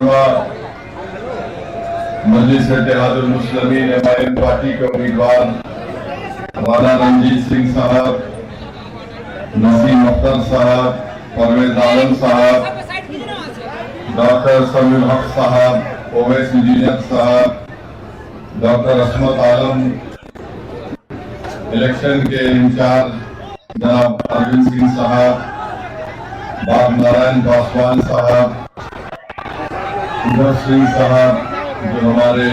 शुरा मजलिस Ittehadul Muslimeen MIM party के उम्मीदवार राणा रंजीत सिंह साहब, नसीम अख्तर साहब, परवेज आलम साहब, डॉक्टर समीर हक साहब, ओवैस इंजीनियर साहब, डॉक्टर असमत आलम, इलेक्शन के इंचार्ज जनाब अरविंद सिंह साहब, बाब नारायण पासवान साहब, सिंह साहब, जो हमारे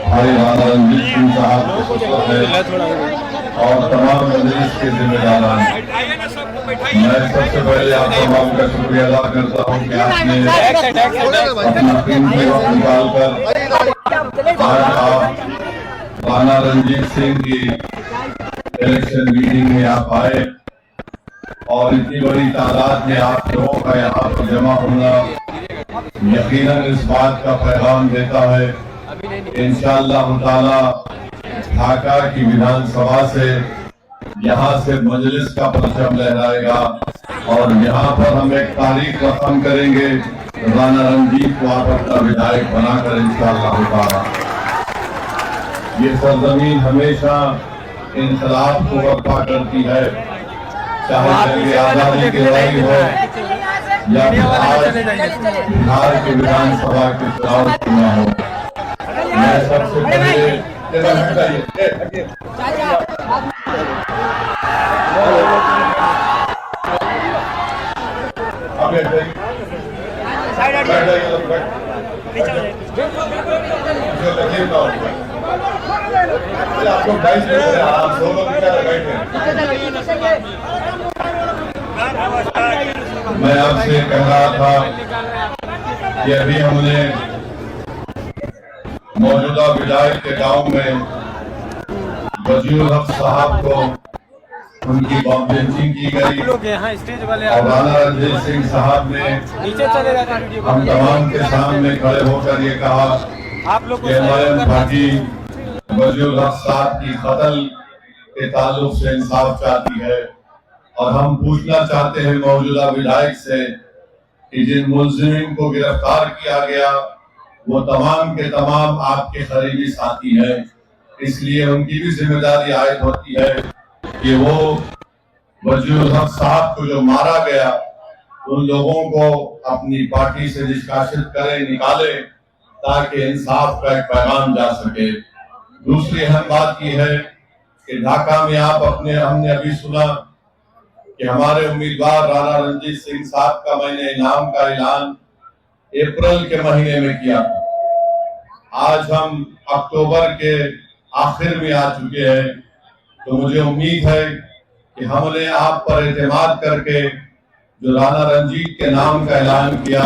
भाई राणा रंजीत सिंह साहब के पुत्र हैं, और तमाम मजलिस के जिम्मेदार हैं। मैं सबसे पहले आप तमाम का शुक्रिया अदा करता हूँ कि आपने अपना कीमती वक्त निकालकर आज आप राणा रंजीत सिंह की इलेक्शन मीटिंग में आप आए और इतनी बड़ी तादाद में आप लोगों का यहाँ पर जमा होना यकीनन इस बात का पैगाम देता है कि इंशाअल्लाह ताला ढाका की विधानसभा से यहाँ से मजलिस का परचम लहराएगा और यहाँ पर हम एक तारीख रकम करेंगे, राणा रंजीत को आप अपना विधायक बनाकर इंशाअल्लाह ताला। ये सरजमीन हमेशा इंकलाब को बर्पा करती है, चाहे जंग आजादी की लड़ाई हो या बिहार के विधानसभा के चुनाव चुना हो। मैं सबसे पहले आपको 22 मिनट आराम से बैठे। मैं आपसे कह रहा था कि अभी हमने मौजूदा विधायक के गांव में वजीरुल हक साहब को उनकी बॉम्ब बेंचिंग की गई और राणा रंजीत सिंह साहब ने हम तमाम के सामने खड़े होकर ये कहा कि एमआईएम पार्टी वजीरुल हक साहब की कत्ल के ताल्लुक से इंसाफ चाहती है और हम पूछना चाहते हैं मौजूदा विधायक से कि जिन मुलजिमीन को गिरफ्तार किया गया वो तमाम के तमाम आपके करीबी साथी हैं, इसलिए उनकी भी जिम्मेदारी आयद होती है कि वो वजीरुल हक साहब को जो मारा गया उन लोगों को अपनी पार्टी से निष्कासित करें, निकाले, ताकि इंसाफ का एक पैगाम जा सके। दूसरी अहम बात यह है कि ढाका में हमने अभी सुना कि हमारे उम्मीदवार राणा रंजीत सिंह साहब का मैंने इनाम का ऐलान अप्रैल के महीने में किया। आज हम अक्टूबर के आखिर में आ चुके हैं, तो मुझे उम्मीद है कि हमने आप पर एतमाद करके जो राणा रंजीत के नाम का ऐलान किया,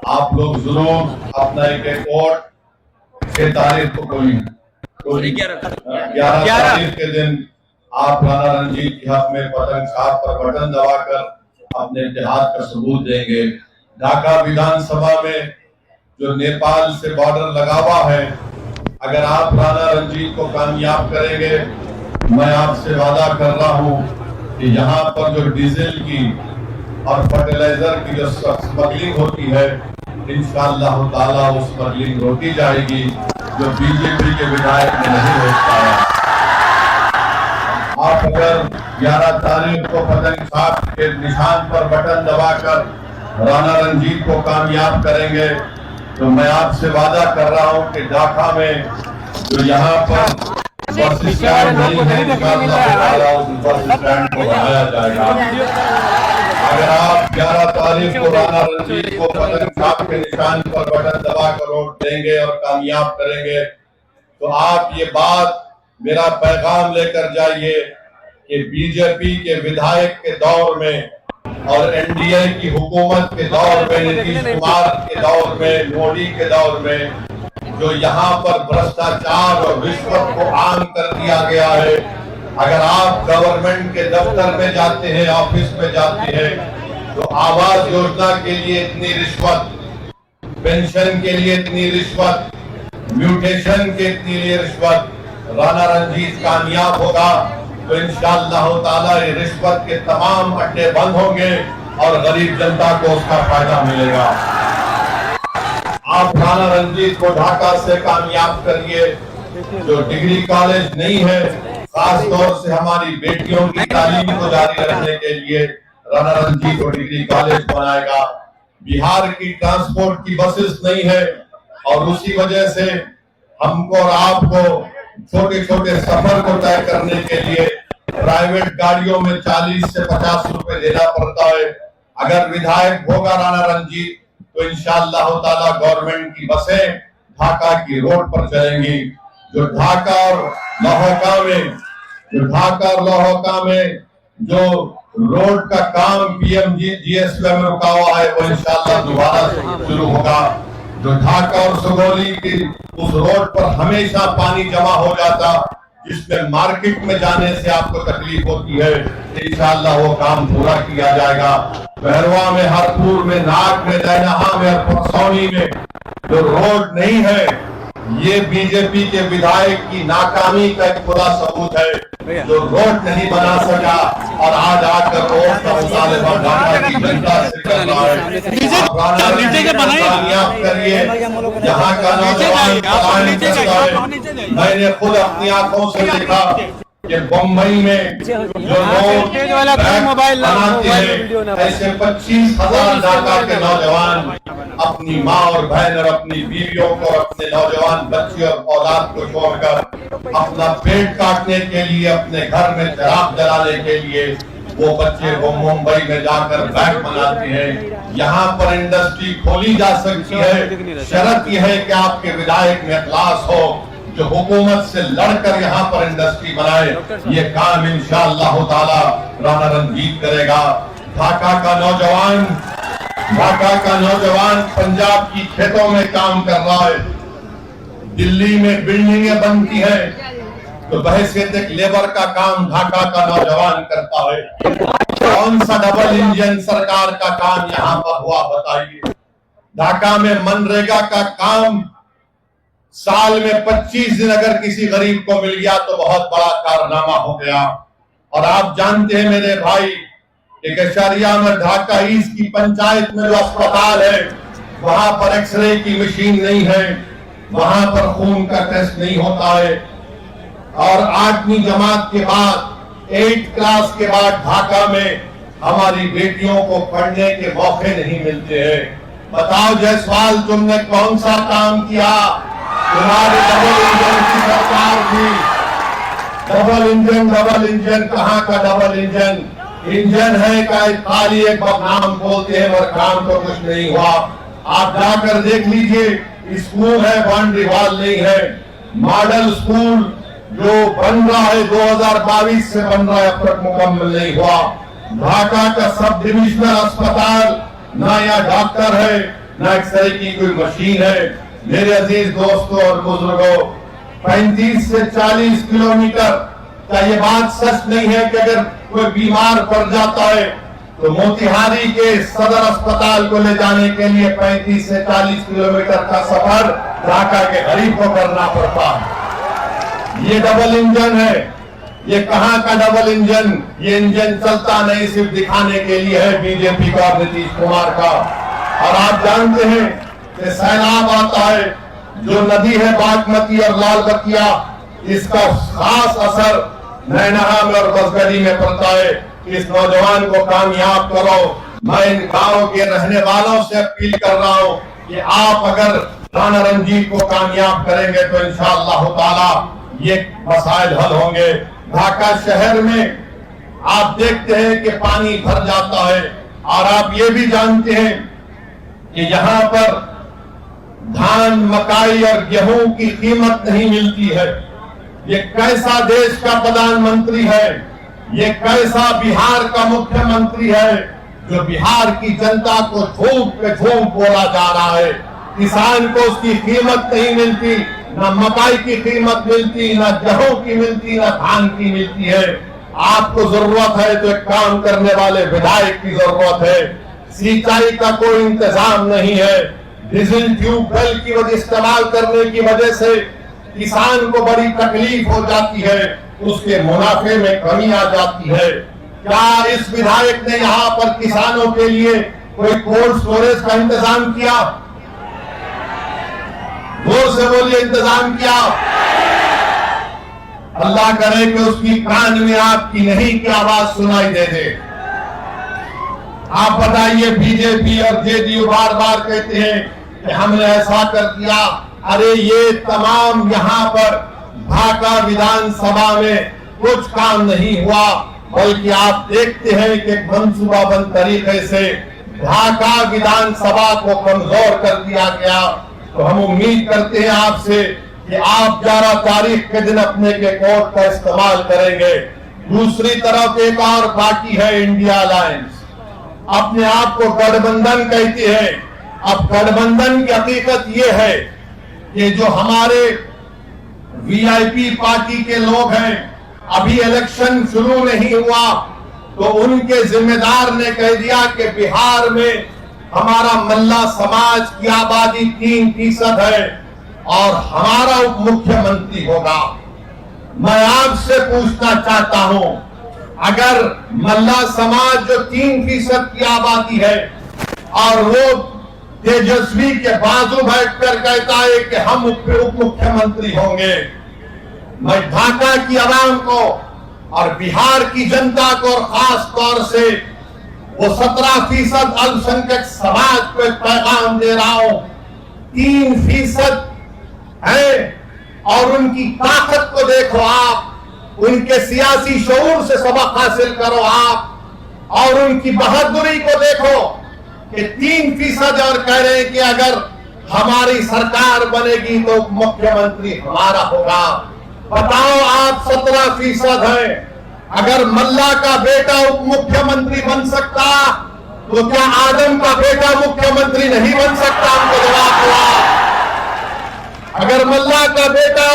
आप लोग जरूर अपना एक वोट 6 तारीख को 11 तारीख के दिन आप राणा रंजीत के हक में पतंग छाप पर बटन दबाकर अपने इत्तेहाद का सबूत देंगे। ढाका विधानसभा में जो नेपाल से बॉर्डर लगा हुआ है, अगर आप राणा रंजीत को कामयाब करेंगे, मैं आपसे वादा कर रहा हूं कि यहाँ पर जो डीजल की और फर्टिलाइजर की जो स्मगलिंग होती है, इंशाअल्लाह ताला वो स्मगलिंग रोकी जाएगी जो बीजेपी के विधायक ने नहीं रोक पाया। आप अगर 11 तारीख को पतंग छाप के निशान पर बटन दबाकर राणा रंजीत को कामयाब करेंगे, तो मैं आपसे वादा कर रहा हूं कि ढाका में जो यहाँ पर बस स्टैंड नहीं है, बस स्टैंड को बनाया जाएगा। अगर आप 11 तारीख को राणा रंजीत को पतंग छाप के निशान पर बटन दबाकर वोट देंगे और कामयाब करेंगे, तो आप ये बात मेरा पैगाम लेकर जाइए कि बीजेपी के विधायक के दौर में और एनडीए की हुकूमत के दौर में, नीतीश कुमार के दौर में, मोदी के दौर में जो यहाँ पर भ्रष्टाचार और रिश्वत को आम कर दिया गया है, अगर आप गवर्नमेंट के दफ्तर में जाते हैं, ऑफिस में जाते हैं, तो आवास योजना के लिए इतनी रिश्वत, पेंशन के लिए इतनी रिश्वत, म्यूटेशन के लिए रिश्वत, राणा रंजीत कामयाब होगा तो इंशाअल्लाह ताला ये रिश्वत के तमाम अड्डे बंद होंगे और गरीब जनता को उसका फायदा मिलेगा। आप राणा रंजीत को ढाका से कामयाब करिए। जो डिग्री कॉलेज नहीं है, खास तौर से हमारी बेटियों की तालीम को जारी रखने के लिए राणा रंजीत को डिग्री कॉलेज बनाएगा। बिहार की ट्रांसपोर्ट की बसेस नहीं है और उसी वजह से हमको और आपको छोटे छोटे सफर को तय करने के लिए प्राइवेट गाड़ियों में 40 से 50 रुपए देना पड़ता है। अगर विधायक होगा राणा रंजीत तो इंशाअल्लाह ताला गवर्नमेंट की बसें ढाका की रोड पर चलेंगी। जो ढाका और लोहका में जो रोड का काम पीएमजीएसवाई में रुका हुआ है वो इंशाअल्लाह दोबारा शुरू होगा। जो ढाका और सुगौली की उस रोड पर हमेशा पानी जमा हो जाता, जिसमें मार्केट में जाने से आपको तकलीफ होती है, इंशाअल्लाह वो काम पूरा किया जाएगा। बहरवा में, हरपुर में, नाग में, दैनहा में और परसौनी में जो रोड नहीं है, ये बीजेपी के विधायक की नाकामी का एक खुला सबूत है। जो रोड नहीं बना सका और आज आकर रोड का मुतालबा ढाका की जनता से कर रहा है। कामयाब करिए, यहाँ का नौजवान मैंने खुद अपनी आंखों से देखा कि बम्बई में जो लोग मोबाइल ऐसे 25,000 ढाका के नौजवान अपनी माँ और बहन और अपनी बीवियों को, अपने नौजवान बच्चे और औलाद को छोड़कर अपना पेट काटने के लिए, अपने घर में शराब जलाने के लिए वो बच्चे वो मुंबई में जाकर बैंक बनाते हैं। यहाँ पर इंडस्ट्री खोली जा सकती है, शर्त यह है कि आपके विधायक में इखलास हो, जो हुकूमत से लड़कर यहाँ पर इंडस्ट्री बनाए। ये काम इंशाअल्लाह ताला राणा रंजीत करेगा। ढाका का नौजवान पंजाब की खेतों में काम कर रहा है, दिल्ली में बिल्डिंगें बनती हैं, तो बहैसियत एक लेबर का काम ढाका का नौजवान करता है। कौन सा डबल इंजन सरकार का काम यहाँ पर हुआ बताइए। ढाका में मनरेगा का काम साल में 25 दिन अगर किसी गरीब को मिल गया तो बहुत बड़ा कारनामा हो गया। और आप जानते हैं मेरे भाई, केशरिया में ढाका ईस्ट की पंचायत में जो अस्पताल है, वहां पर एक्सरे की मशीन नहीं है, वहां पर खून का टेस्ट नहीं होता है। और 8वीं जमात के बाद, 8th क्लास के बाद ढाका में हमारी बेटियों को पढ़ने के मौके नहीं मिलते हैं। बताओ जायसवाल, तुमने कौन सा काम किया? तुम्हारी डबल इंजन की सरकार थी। डबल इंजन कहाँ का डबल इंजन? इंजन है का खाली एक नाम बोलते हैं और काम तो कुछ नहीं हुआ। आप जाकर देख लीजिए, स्कूल है, बाउंड्री वॉल नहीं है। मॉडल स्कूल जो बन रहा है 2022 से बन रहा है, अब तक मुकम्मल नहीं हुआ। ढाका का सब डिविजनल अस्पताल, ना यहाँ डॉक्टर है, ना एक्सरे की कोई मशीन है। मेरे अजीज दोस्तों और बुजुर्गों, 35 से 40 किलोमीटर क्या ये बात सच नहीं है कि अगर कोई बीमार पड़ जाता है तो मोतिहारी के सदर अस्पताल को ले जाने के लिए 35 से 40 किलोमीटर का सफर ढाका के गरीब को करना पड़ता है। ये डबल इंजन है। ये कहाँ का डबल इंजन? ये इंजन चलता नहीं, सिर्फ दिखाने के लिए है बीजेपी का, नीतीश कुमार का। और आप जानते हैं कि सैलाब आता है, जो नदी है बागमती और लाल बकिया, इसका खास असर नैनहा में और बसगढ़ी में पड़ता है। इस नौजवान को कामयाब करो। मैं इन गांव के रहने वालों से अपील कर रहा हूं कि आप अगर राणा रंजीत को कामयाब करेंगे तो इंशाअल्लाह ताला ये मसाइल हल होंगे। ढाका शहर में आप देखते हैं कि पानी भर जाता है, और आप ये भी जानते हैं कि यहाँ पर धान, मकाई और गेहूं की कीमत नहीं मिलती है। ये कैसा देश का प्रधानमंत्री है? ये कैसा बिहार का मुख्यमंत्री है जो बिहार की जनता को झूठ पे झूठ बोला जा रहा है? किसान को उसकी कीमत नहीं मिलती, ना मकाई की कीमत मिलती, ना गेहूं की मिलती, ना धान की मिलती है। आपको जरूरत है तो एक काम करने वाले विधायक की जरूरत है। सिंचाई का कोई इंतजाम नहीं है। डीजल ट्यूबवेल की वजह इस्तेमाल करने की वजह से किसान को बड़ी तकलीफ हो जाती है, उसके मुनाफे में कमी आ जाती है। क्या इस विधायक ने यहाँ पर किसानों के लिए कोई कोल्ड स्टोरेज का इंतजाम किया? से बोलिए इंतजाम किया। अल्लाह करे कि उसकी कान में आपकी नहीं की आवाज सुनाई दे दे। आप बताइए, बीजेपी और जेडीयू बार बार कहते हैं कि हमने ऐसा कर दिया। अरे ये तमाम यहाँ पर ढाका विधानसभा में कुछ काम नहीं हुआ, बल्कि आप देखते हैं कि मंसूबाबंद तरीके से ढाका विधानसभा को कमजोर कर दिया गया। तो हम उम्मीद करते हैं आपसे कि आप 11 तारीख के दिन अपने के कोर्ट का इस्तेमाल करेंगे। दूसरी तरफ एक और पार्टी है इंडिया अलायंस, अपने आप को गठबंधन कहती है। अब गठबंधन की हकीकत ये है कि जो हमारे वीआईपी पार्टी के लोग हैं, अभी इलेक्शन शुरू नहीं हुआ तो उनके जिम्मेदार ने कह दिया कि बिहार में हमारा मल्ला समाज की आबादी 3% है और हमारा उप मुख्यमंत्री होगा। मैं आपसे पूछना चाहता हूं, अगर मल्ला समाज जो 3% की आबादी है और वो तेजस्वी के बाजू बैठकर कहता है कि हम उप मुख्यमंत्री होंगे, मैं ढाका की आवाम को और बिहार की जनता को और खास तौर से वो 17% अल्पसंख्यक समाज को एक पैगाम दे रहा हूं। 3% है और उनकी ताकत को देखो आप, उनके सियासी शऊर से सबक हासिल करो आप, और उनकी बहादुरी को देखो कि 3% और कह रहे हैं कि अगर हमारी सरकार बनेगी तो मुख्यमंत्री हमारा होगा। बताओ, आप 17% हैं, अगर मल्ला का बेटा उप मुख्यमंत्री बन सकता तो क्या आदम का बेटा मुख्यमंत्री नहीं बन सकता? हमको जवाब दो। अगर मल्ला का बेटा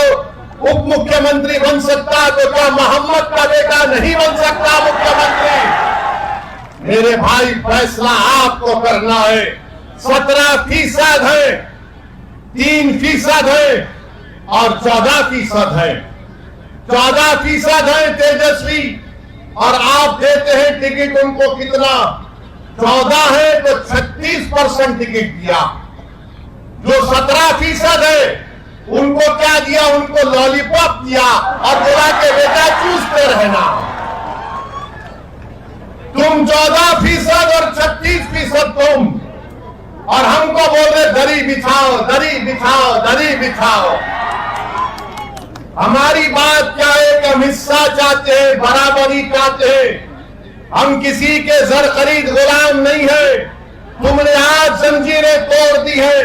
उप मुख्यमंत्री बन सकता तो क्या मोहम्मद का बेटा नहीं बन सकता मुख्यमंत्री? मेरे भाई, फैसला आपको करना है। 17% है, 3% है और 14% है। 14% है तेजस्वी और आप देते हैं टिकट उनको कितना? 14 है तो 36% टिकट दिया। जो 17% है उनको क्या दिया? उनको लॉलीपॉप दिया और बोला के बेटा चूसते रहना। तुम 14% और 36% तुम, और हमको बोल रहे दरी बिछाओ, दरी बिछाओ, दरी बिछाओ। हमारी बात क्या है कि हम हिस्सा चाहते हैं, बराबरी चाहते हैं। हम किसी के जर खरीद गुलाम नहीं है। तुमने आज जंजीरें तोड़ दी है।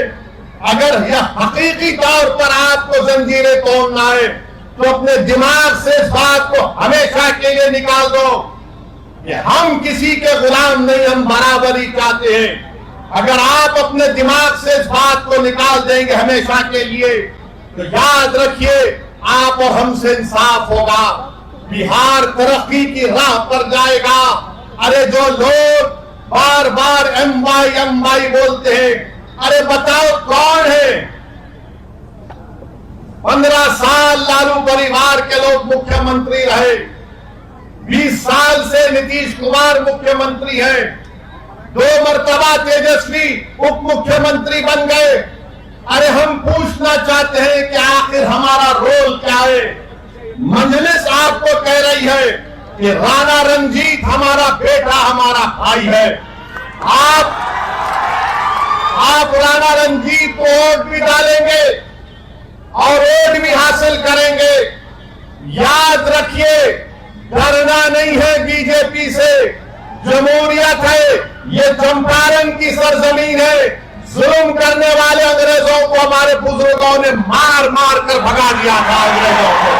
अगर यह हकीकी तौर पर आपको जंजीरें तोड़ना है तो अपने दिमाग से इस बात को हमेशा के लिए निकाल दो कि हम किसी के गुलाम नहीं, हम बराबरी चाहते हैं। अगर आप अपने दिमाग से इस बात को निकाल देंगे हमेशा के लिए तो याद रखिए आप और हमसे इंसाफ होगा। बिहार तरक्की की राह पर जाएगा। अरे जो लोग बार बार एमवाई बोलते हैं, अरे बताओ कौन है? 15 साल लालू परिवार के लोग मुख्यमंत्री रहे, 20 साल से नीतीश कुमार मुख्यमंत्री हैं, 2 मर्तबा तेजस्वी उप मुख्यमंत्री बन गए। अरे हम पूछना चाहते हैं कि आखिर हमारा रोल क्या है? मजलिस आपको कह रही है कि राणा रंजीत हमारा बेटा, हमारा भाई है। आप राणा रंजीत को वोट भी डालेंगे और वोट भी हासिल करेंगे। याद रखिए, डरना नहीं है बीजेपी से। जमहूरियत है, ये चंपारण की सरजमीन है। जुल्म करने वाले अंग्रेजों को हमारे बुजुर्गों ने मार मार कर भगा दिया था अंग्रेजों को।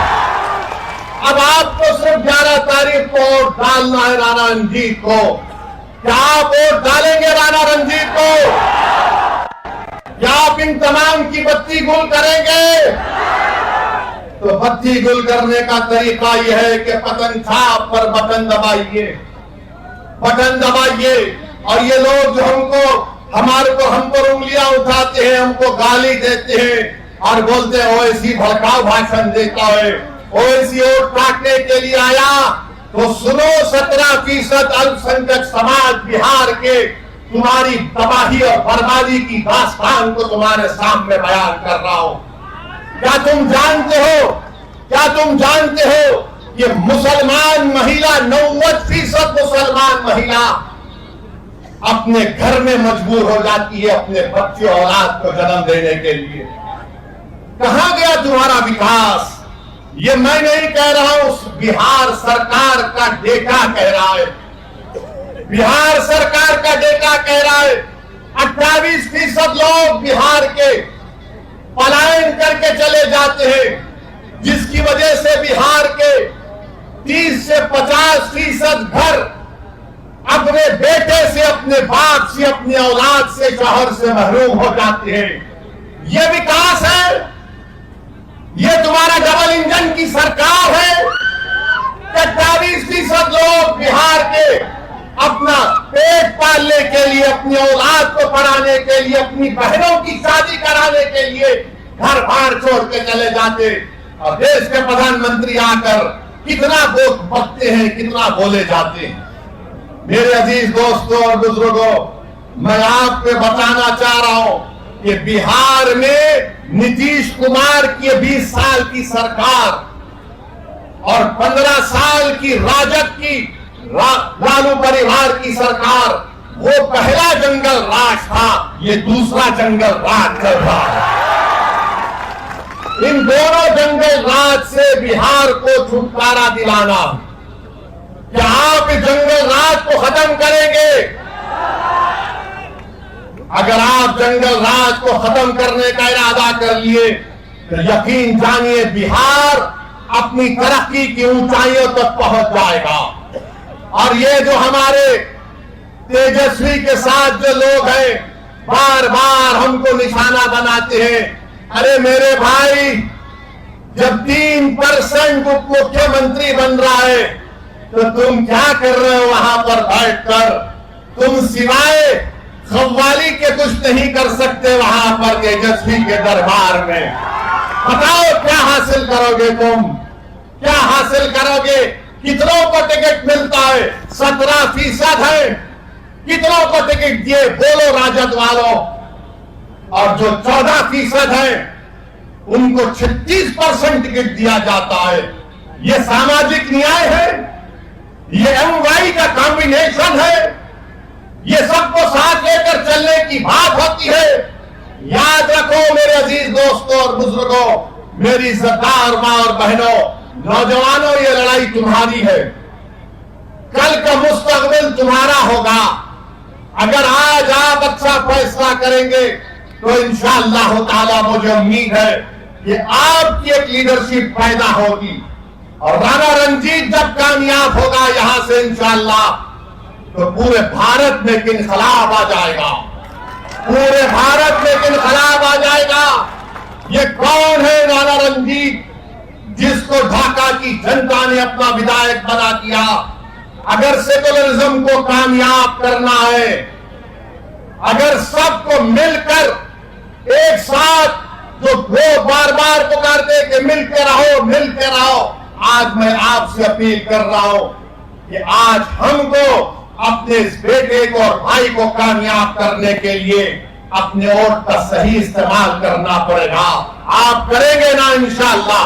अब आपको सिर्फ 11 तारीख को वोट डालना है राणा रंजीत को। क्या आप वोट डालेंगे राणा रंजीत को? क्या आप इन तमाम की बत्ती गुल करेंगे? तो बत्ती गुल करने का तरीका यह है कि पतन छाप पर बटन दबाइए, बटन दबाइए। और ये लोग जो हम पर उंगलियां उठाते हैं, हमको गाली देते हैं और बोलते हैं ओवैसी भड़काऊ भाषण देता है, ओवैसी वोट काटने के लिए आया। तो सुनो, 17% अल्पसंख्यक समाज बिहार के तुम्हारी तबाही और बर्बादी की दास्तान को तुम्हारे सामने बयान कर रहा हूं। क्या तुम जानते हो ये मुसलमान महिला 90% मुसलमान महिला अपने घर में मजबूर हो जाती है अपने बच्चे औलाद को जन्म देने के लिए। कहां गया तुम्हारा विकास? ये मैं नहीं कह रहा हूं, बिहार सरकार का डेटा कह रहा है। बिहार सरकार का डेटा कह रहा है 28% लोग बिहार के पलायन करके चले जाते हैं, जिसकी वजह से बिहार के 30 से 50% घर अपने बेटे से, अपने बाप से, अपनी औलाद से, शौहर से महरूम हो जाते हैं। यह विकास है? यह तुम्हारा डबल इंजन की सरकार है? 28% लोग बिहार के अपना पेट पालने के लिए, अपनी औलाद को पढ़ाने के लिए, अपनी बहनों की शादी कराने के लिए घर बार छोड़ के चले जाते, और देश के प्रधानमंत्री आकर कितना बकते हैं, कितना बोले जाते हैं। मेरे अजीज दोस्तों और बुजुर्गों, मैं आपको बताना चाह रहा हूं कि बिहार में नीतीश कुमार की 20 साल की सरकार और 15 साल की राजद की लालू परिवार की सरकार, वो पहला जंगल राज था, ये दूसरा जंगल राज चल रहा है। इन दोनों जंगल राज से बिहार को छुटकारा दिलाना, क्या आप इस जंगल राज को खत्म करेंगे? अगर आप जंगल राज को खत्म करने का इरादा कर लिए तो यकीन जानिए बिहार अपनी तरक्की की ऊंचाइयों तक पहुंच जाएगा। और ये जो हमारे तेजस्वी के साथ जो लोग हैं, बार बार हमको निशाना बनाते हैं, अरे मेरे भाई, जब 3% उप मुख्यमंत्री बन रहा है तो तुम क्या कर रहे हो वहां पर बैठकर? तुम सिवाय खव्वाली के कुछ नहीं कर सकते वहां पर तेजस्वी के दरबार में। बताओ क्या हासिल करोगे तुम? क्या हासिल करोगे? कितनों को टिकट मिलता है? 17% है। कितनों को टिकट दिए बोलो राजद वालों? और जो 14% है उनको 36% टिकट दिया जाता है। ये सामाजिक न्याय है? ये एमवाई का कॉम्बिनेशन है? ये सबको साथ लेकर चलने की बात होती है? याद रखो मेरे अजीज दोस्तों और बुजुर्गों, मेरी इज्जतदार मां और बहनों, नौजवानों, ये लड़ाई तुम्हारी है। कल का मुस्तकबिल तुम्हारा होगा। अगर आज आप अच्छा फैसला करेंगे तो इंशाअल्लाह ताला मुझे उम्मीद है कि आपकी एक लीडरशिप पैदा होगी, और राणा रंजीत जब कामयाब होगा यहां से इंशाअल्लाह, तो पूरे भारत में एक इनकलाब आ जाएगा। पूरे भारत में एक इनकलाब आ जाएगा। ये कौन है राणा रंजीत, जिसको ढाका की जनता ने अपना विधायक बना दिया? अगर सेकुलरिज्म को कामयाब करना है, अगर सबको मिलकर एक साथ, जो लोग बार बार पुकारते कि मिलके रहो, मिलके रहो, आज मैं आपसे अपील कर रहा हूं कि आज हमको अपने इस बेटे को और भाई को कामयाब करने के लिए अपने वोट का सही इस्तेमाल करना पड़ेगा। आप करेंगे ना इंशाअल्लाह?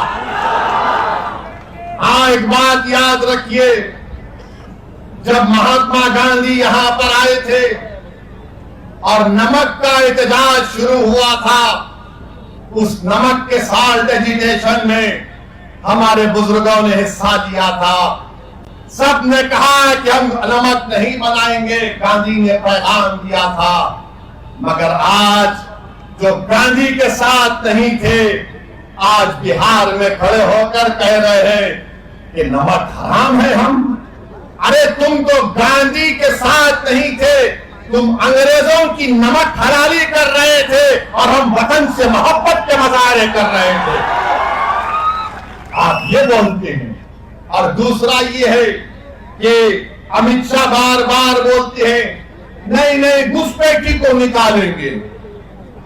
हाँ, एक बात याद रखिए, जब महात्मा गांधी यहां पर आए थे और नमक का एहतजाज शुरू हुआ था, उस नमक के साल्ट एजिटेशन में हमारे बुजुर्गों ने हिस्सा लिया था। सब ने कहा कि हम नमक नहीं बनाएंगे, गांधी ने पैगाम दिया था। मगर आज जो गांधी के साथ नहीं थे, आज बिहार में खड़े होकर कह रहे हैं कि नमक हराम है। हम, अरे तुम तो गांधी के साथ नहीं थे, तुम अंग्रेजों की नमक हलाली कर रहे थे और हम वतन से मोहब्बत के मजारे कर रहे थे। आप ये बोलते हैं। और दूसरा ये है कि अमित शाह बार बार बोलते हैं नहीं नहीं घुसपैठी को निकालेंगे।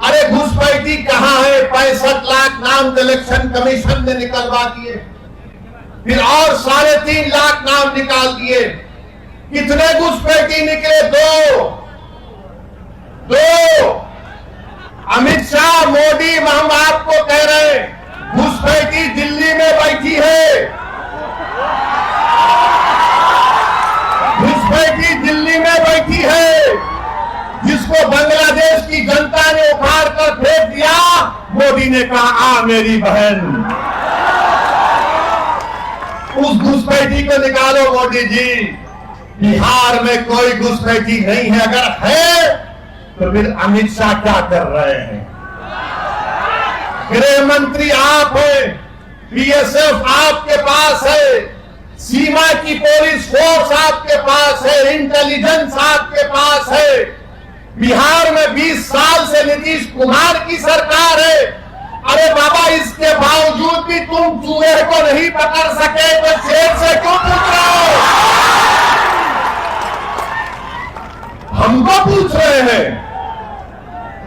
अरे घुसपैठी कहां है? 65 लाख नाम इलेक्शन कमीशन ने निकलवा दिए, फिर और 3.5 लाख नाम निकाल दिए। कितने घुसपैठी निकले? दो। अमित शाह, मोदी, हम आपको कह रहे हैं मोदी ने कहा आ मेरी बहन, उस घुसपैठी को निकालो मोदी जी। बिहार में कोई घुसपैठी नहीं है, अगर है तो फिर अमित शाह क्या कर रहे हैं? गृह मंत्री आप हैं, बीएसएफ आपके पास है, सीमा की पुलिस फोर्स आपके पास है, इंटेलिजेंस आपके पास है। बिहार में 20 साल से नीतीश कुमार की सरकार है। अरे बाबा, इसके बावजूद भी तुम चूहे को नहीं पकड़ सके तो शेर से क्यों पूछ रहे हो? हमको पूछ रहे हैं।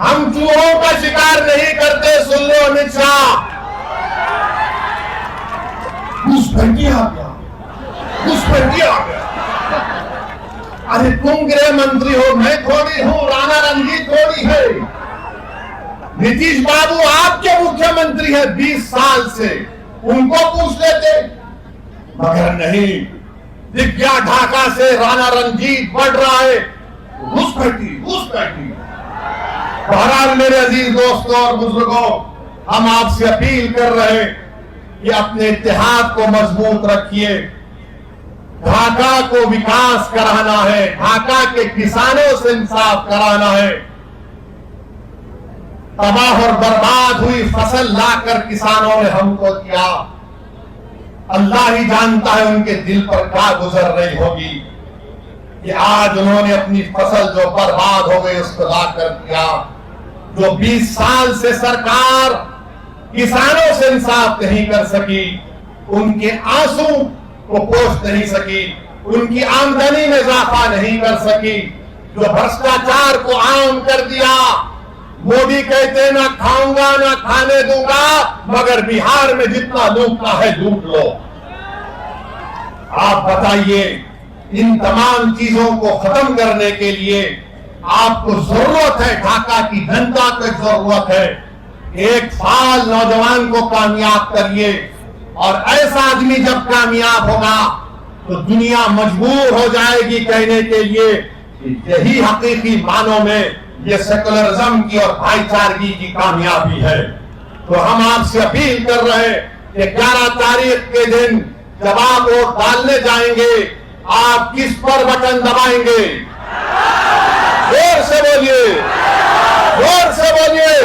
हम चूहों का शिकार नहीं करते। सुन लो अमित शाह, घुसपैठी आ गया, घुसपैठी आ गया। अरे तुम गृह मंत्री हो, मैं थोड़ी हूं, राणा रणजीत थोड़ी है। नीतीश बाबू आपके मुख्यमंत्री हैं 20 साल से, उनको पूछ लेते, मगर नहीं। दिव्या ढाका से राणा रणजीत बढ़ रहा है, घुसपैठी घुसपैठी। बहरहाल मेरे अजीज दोस्तों और बुजुर्गों, हम आपसे अपील कर रहे हैं कि अपने इत्तेहाद को मजबूत रखिए। ढाका को विकास कराना है, ढाका के किसानों से इंसाफ कराना है। तबाह और बर्बाद हुई फसल लाकर किसानों ने हमको दिया, अल्लाह ही जानता है उनके दिल पर क्या गुजर रही होगी कि आज उन्होंने अपनी फसल जो बर्बाद हो गई उसको लाकर दिया। जो 20 साल से सरकार किसानों से इंसाफ नहीं कर सकी, उनके आंसू को पोंछ नहीं सकी, उनकी आमदनी में इजाफा नहीं कर सकी, जो भ्रष्टाचार को आम कर दिया। मोदी कहते ना खाऊंगा ना खाने दूंगा, मगर बिहार में जितना लूटना है लूट लो। आप बताइए, इन तमाम चीजों को खत्म करने के लिए आपको जरूरत है, ढाका की जनता को जरूरत है। एक फाल नौजवान को कामयाब करिए, और ऐसा आदमी जब कामयाब होगा तो दुनिया मजबूर हो जाएगी कहने के लिए कि यही हकीकी मानों में ये सेकुलरिज्म की और भाईचारगी की कामयाबी है। तो हम आपसे अपील कर रहे हैं कि 11 तारीख के दिन जब आप वोट डालने जाएंगे, आप किस पर बटन दबाएंगे? जोर से बोलिए, जोर से बोलिए।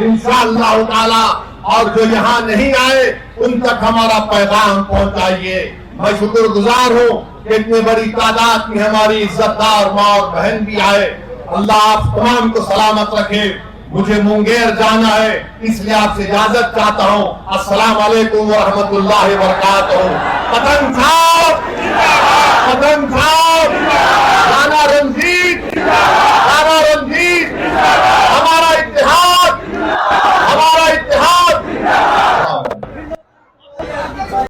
इंशाअल्लाह ताला, और जो यहाँ नहीं आए उन तक हमारा पैगाम पहुंचाइए। मैं शुक्रगुजार हूँ कि इतनी बड़ी तादाद में हमारी इज्जतदार माँ और बहन भी आए। अल्लाह आप तमाम को सलामत रखे। मुझे मुंगेर जाना है, इसलिए आपसे इजाजत चाहता हूँ। अस्सलाम वालेकुम व रहमतुल्लाहि व बरकातहू। पतंग साहब, पतंग साहब, राणा रणजीत।